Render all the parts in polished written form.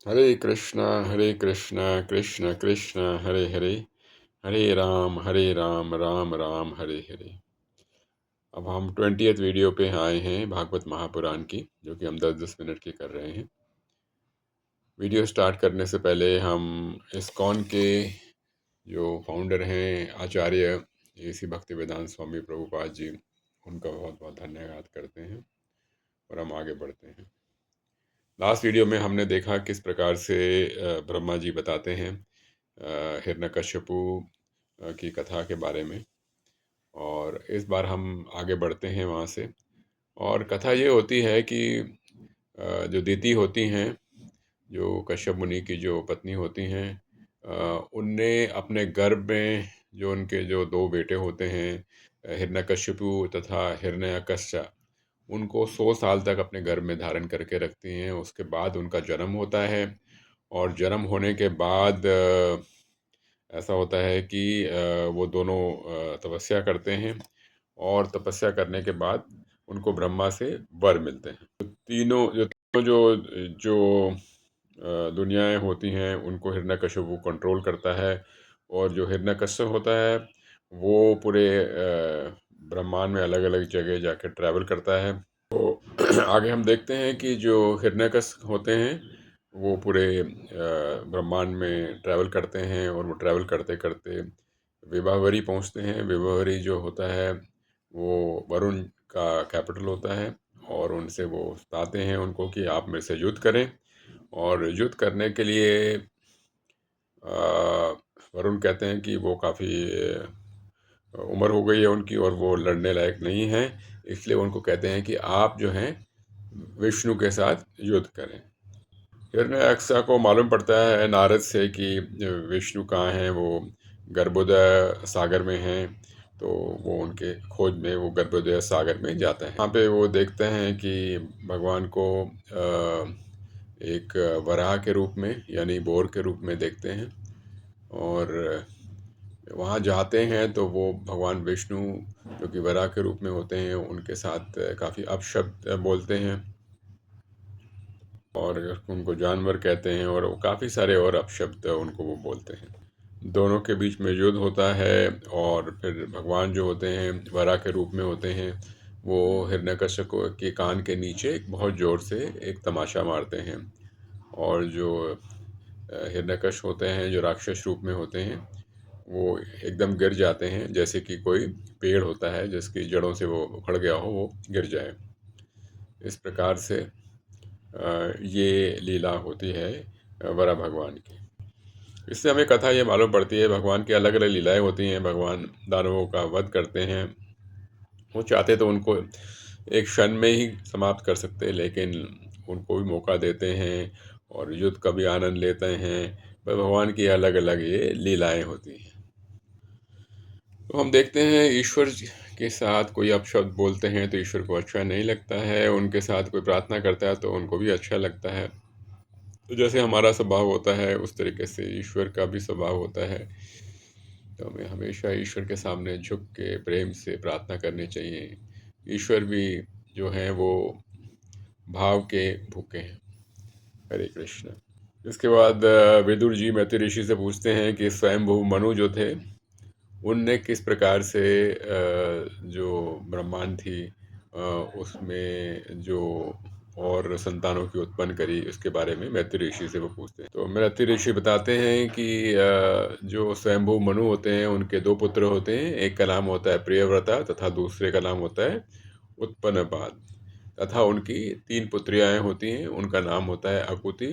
हरे कृष्णा कृष्ण कृष्ण हरे हरे, हरे राम राम राम हरे हरे। अब हम 20th video पे आए हैं भागवत महापुराण की, जो कि हम 10-10 मिनट की कर रहे हैं। वीडियो स्टार्ट करने से पहले हम इस्कॉन के जो फाउंडर हैं आचार्य एसी भक्ति वेदांत स्वामी प्रभुपाद जी, उनका बहुत बहुत धन्यवाद करते हैं और हम आगे बढ़ते हैं। लास्ट वीडियो में हमने देखा किस प्रकार से ब्रह्मा जी बताते हैं हिरण्यकश्यपु की कथा के बारे में, और इस बार हम आगे बढ़ते हैं वहाँ से। और कथा ये होती है कि जो दीति होती हैं, जो कश्यप मुनि की जो पत्नी होती हैं, उनने अपने गर्भ में जो उनके जो दो बेटे होते हैं, हिरण्यकश्यपु तथा हिरण्यकश्य, उनको 100 साल तक अपने गर्भ में धारण करके रखती हैं। उसके बाद उनका जन्म होता है, और जन्म होने के बाद ऐसा होता है कि वो दोनों तपस्या करते हैं, और तपस्या करने के बाद उनको ब्रह्मा से वर मिलते हैं। तीनों जो जो दुनियाएं होती हैं उनको हिरण्यकश्यप कंट्रोल करता है, और जो हिरण्यकश्यप होता है वो पूरे ब्रह्मांड में अलग अलग जगह जाकर ट्रैवल करता है। तो आगे हम देखते हैं कि जो हिरण्यकश्यप होते हैं वो पूरे ब्रह्मांड में ट्रैवल करते हैं, और वो ट्रैवल करते करते विभावरी पहुंचते हैं। विभावरी जो होता है वो वरुण का कैपिटल होता है, और उनसे वो बताते हैं उनको कि आप मेरे से युद्ध करें। और युद्ध करने के लिए वरुण कहते हैं कि वो काफ़ी उम्र हो गई है उनकी, और वो लड़ने लायक नहीं है, इसलिए उनको कहते हैं कि आप जो हैं विष्णु के साथ युद्ध करें। हिरण्यकश्यप को मालूम पड़ता है नारद से कि विष्णु कहाँ हैं, वो गर्भोदय सागर में हैं। तो वो उनके खोज में वो गर्भोदय सागर में जाता है। वहाँ पे वो देखते हैं कि भगवान को एक वराह के रूप में यानी बोर के रूप में देखते हैं, और वहाँ जाते हैं तो वो भगवान विष्णु जो कि वराह के रूप में होते हैं उनके साथ काफ़ी अपशब्द बोलते हैं, और उनको जानवर कहते हैं, और वो काफ़ी सारे और अपशब्द उनको वो बोलते हैं। दोनों के बीच में युद्ध होता है, और फिर भगवान जो होते हैं वराह के रूप में होते हैं, वो हिरण्यकश्यप के कान के नीचे एक बहुत ज़ोर से एक तमाशा मारते हैं। और जो हिरण्यकश्यप होते हैं जो राक्षस रूप में होते हैं, वो एकदम गिर जाते हैं, जैसे कि कोई पेड़ होता है जिसकी जड़ों से वो उखड़ गया हो, वो गिर जाए। इस प्रकार से ये लीला होती है वरा भगवान की। इससे हमें कथा ये मालूम पड़ती है भगवान की अलग अलग लीलाएं होती हैं। भगवान दानवों का वध करते हैं, वो चाहते तो उनको एक क्षण में ही समाप्त कर सकते, लेकिन उनको भी मौका देते हैं और युद्ध का भी आनंद लेते हैं। पर भगवान की अलग अलग ये लीलाएं होती हैं। तो हम देखते हैं ईश्वर के साथ कोई अपशब्द बोलते हैं तो ईश्वर को अच्छा नहीं लगता है, उनके साथ कोई प्रार्थना करता है तो उनको भी अच्छा लगता है। तो जैसे हमारा स्वभाव होता है उस तरीके से ईश्वर का भी स्वभाव होता है। तो हमें हमेशा ईश्वर के सामने झुक के प्रेम से प्रार्थना करनी चाहिए। ईश्वर भी जो हैं वो भाव के भूखे हैं। हरे कृष्ण। इसके बाद विदुर जी मैत्री ऋषि से पूछते हैं कि स्वयंभू मनु जो थे उनने किस प्रकार से जो ब्रह्मांड थी उसमें जो और संतानों की उत्पन्न करी, उसके बारे में मैत्री ऋषि से वो पूछते हैं। तो मैत्री ऋषि बताते हैं कि जो स्वयंभू मनु होते हैं उनके दो पुत्र होते हैं, एक का नाम होता है प्रियव्रता तथा दूसरे का नाम होता है उत्पन्नपाद, तथा उनकी तीन पुत्रियाएं होती हैं, उनका नाम होता है अकुति,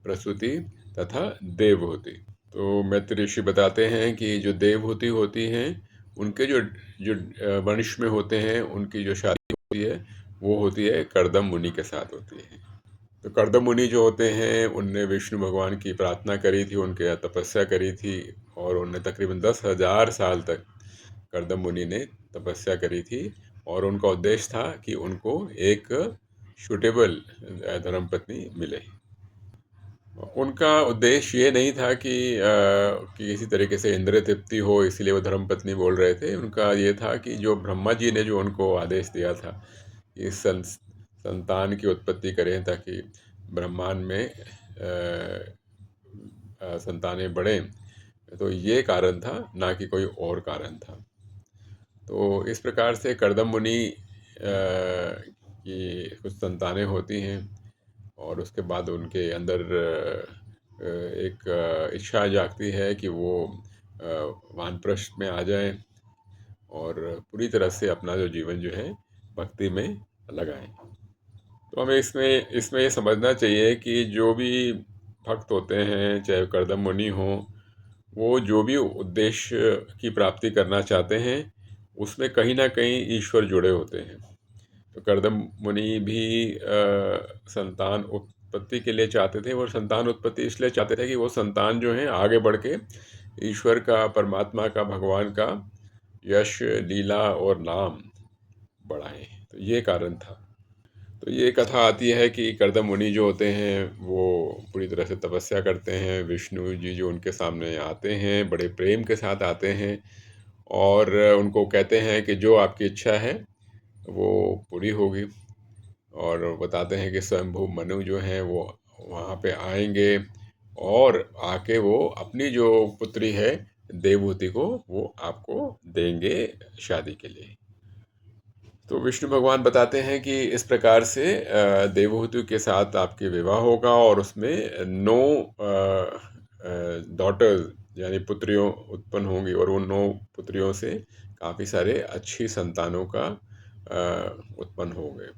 प्रसूति तथा देवहूति। तो मैत्री ऋषि बताते हैं कि जो देवहूति होती हैं उनके जो जो वंश में होते हैं उनकी जो शादी होती है वो होती है कर्दम मुनि के साथ होती है। तो कर्दम मुनि जो होते हैं उनने विष्णु भगवान की प्रार्थना करी थी, उनके यहाँ तपस्या करी थी, और उनने तकरीबन 10,000 साल तक कर्दम मुनि ने तपस्या करी थी, और उनका उद्देश्य था कि उनको एक सूटेबल धर्मपत्नी मिले। उनका उद्देश्य ये नहीं था कि किसी तरीके से इंद्रिय तृप्ति हो इसलिए वो धर्मपत्नी बोल रहे थे। उनका ये था कि जो ब्रह्मा जी ने जो उनको आदेश दिया था कि संतान की उत्पत्ति करें ताकि ब्रह्मांड में संतानें बढ़ें, तो ये कारण था, ना कि कोई और कारण था। तो इस प्रकार से कर्दम मुनि की कुछ संतानें होती हैं और उसके बाद उनके अंदर एक इच्छा जागती है कि वो वानप्रस्थ में आ जाएं और पूरी तरह से अपना जो जीवन जो है भक्ति में लगाएं। तो हमें इसमें इसमें ये समझना चाहिए कि जो भी भक्त होते हैं, चाहे कर्दम मुनि हो, वो जो भी उद्देश्य की प्राप्ति करना चाहते हैं, उसमें कहीं ना कहीं ईश्वर जुड़े होते हैं। तो कर्दम मुनि भी संतान उत्पत्ति के लिए चाहते थे। वो संतान उत्पत्ति इसलिए चाहते थे कि वो संतान जो है आगे बढ़ के ईश्वर का, परमात्मा का, भगवान का यश, लीला और नाम बढ़ाएं। तो ये कारण था। तो ये कथा आती है कि कर्दम मुनि जो होते हैं वो पूरी तरह से तपस्या करते हैं। विष्णु जी जो उनके सामने आते हैं, बड़े प्रेम के साथ आते हैं और उनको कहते हैं कि जो आपकी इच्छा है वो पूरी होगी। और बताते हैं कि स्वयंभू मनु जो हैं वो वहाँ पे आएंगे और आके वो अपनी जो पुत्री है देवहूति को वो आपको देंगे शादी के लिए। तो विष्णु भगवान बताते हैं कि इस प्रकार से देवहूति के साथ आपके विवाह होगा और उसमें 9 डॉटर्स यानी पुत्रियों उत्पन्न होंगी और उन 9 पुत्रियों से काफ़ी सारे अच्छी संतानों का उत्पन्न होंगे।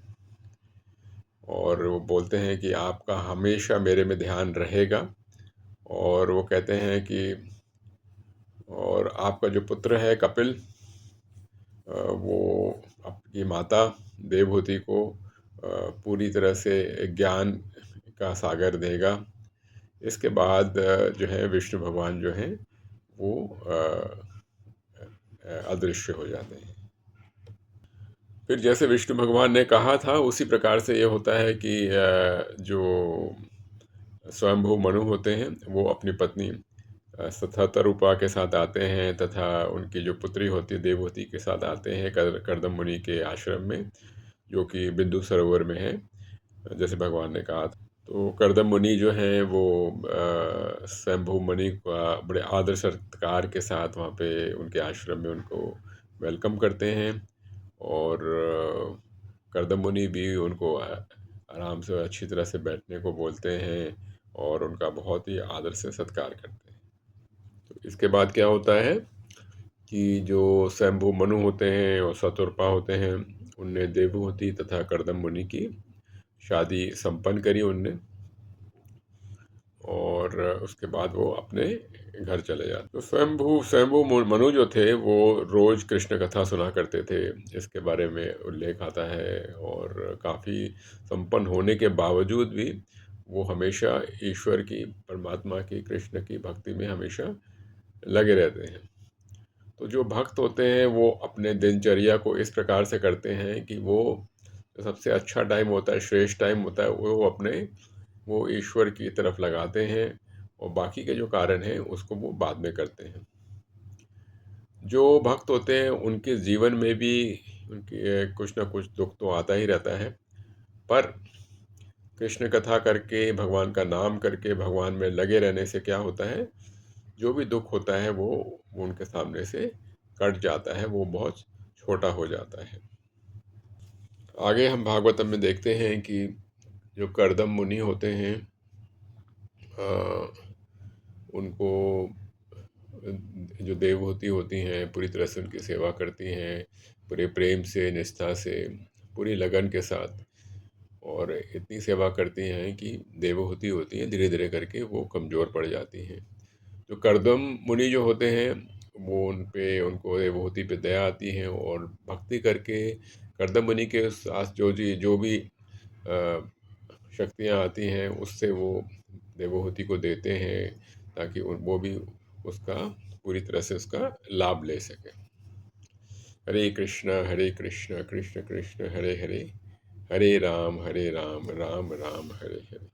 और वो बोलते हैं कि आपका हमेशा मेरे में ध्यान रहेगा। और वो कहते हैं कि और आपका जो पुत्र है कपिल, वो आपकी माता देवहूति को पूरी तरह से ज्ञान का सागर देगा। इसके बाद जो है विष्णु भगवान जो हैं वो अदृश्य हो जाते हैं। फिर जैसे विष्णु भगवान ने कहा था उसी प्रकार से ये होता है कि जो स्वयंभू मनु होते हैं वो अपनी पत्नी सतहतरूपा के साथ आते हैं तथा उनकी जो पुत्री होती है देवहूति के साथ आते हैं कर्दम मुनि के आश्रम में, जो कि बिंदु सरोवर में है, जैसे भगवान ने कहा था। तो कर्दम मुनि जो हैं वो स्वयंभू मुनि का बड़े आदर सत्कार के साथ वहाँ पे उनके आश्रम में उनको वेलकम करते हैं। और कर्दम मुनि भी उनको आराम से अच्छी तरह से बैठने को बोलते हैं और उनका बहुत ही आदर से सत्कार करते हैं। तो इसके बाद क्या होता है कि जो स्वयंभू मनु होते हैं और शतरूपा होते हैं, उनने देवहूति तथा कर्दम मुनि की शादी संपन्न करी उनने। और उसके बाद वो अपने घर चले जाते। तो स्वयंभू स्वयंभू मनु जो थे वो रोज कृष्ण कथा सुना करते थे, इसके बारे में उल्लेख आता है। और काफ़ी संपन्न होने के बावजूद भी वो हमेशा ईश्वर की, परमात्मा की, कृष्ण की भक्ति में हमेशा लगे रहते हैं। तो जो भक्त होते हैं वो अपने दिनचर्या को इस प्रकार से करते हैं कि वो जो सबसे अच्छा टाइम होता है, श्रेष्ठ टाइम होता है, वो ईश्वर की तरफ लगाते हैं और बाकी के जो कारण हैं उसको वो बाद में करते हैं। जो भक्त होते हैं उनके जीवन में भी उनके कुछ ना कुछ दुख तो आता ही रहता है, पर कृष्ण कथा करके, भगवान का नाम करके, भगवान में लगे रहने से क्या होता है, जो भी दुख होता है वो उनके सामने से कट जाता है, वो बहुत छोटा हो जाता है। आगे हम भागवतम में देखते हैं कि जो कर्दम मुनि होते हैं उनको जो देवहूति होती हैं पूरी तरह से उनकी सेवा करती हैं, पूरे प्रेम से, निष्ठा से, पूरी लगन के साथ। और इतनी सेवा करती हैं कि देवहूति होती हैं धीरे धीरे करके वो कमज़ोर पड़ जाती हैं। जो कर्दम मुनि जो होते हैं वो उनको देवहूति पे दया आती है और भक्ति करके कर्दम मुनि के साथ जो भी शक्तियाँ आती हैं उससे वो देवहूति को देते हैं ताकि वो भी उसका पूरी तरह से उसका लाभ ले सके। हरे कृष्ण कृष्ण कृष्ण हरे हरे, हरे राम राम राम हरे हरे।